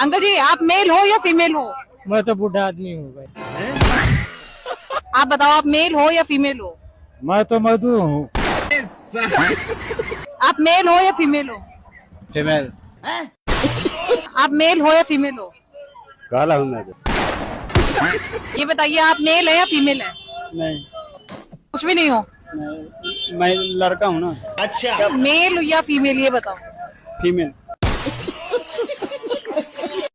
Uncle जी आप mail हो या फीमेल हो? मैं तो बूढ़ा आदमी हूँ भाई। आप बताओ आप मेल हो या फीमेल हो? मैं तो मधु हूँ। आप मेल हो या फीमेल हो? फीमेल। आप मेल हो या फीमेल हो? काला हूँ मैं तो। ये बताइए आप मेल है या फीमेल है? नहीं, कुछ भी नहीं हो। नहीं मैं लड़का हूँ ना। मेल या फीमेल ये बताओ। फीमेल।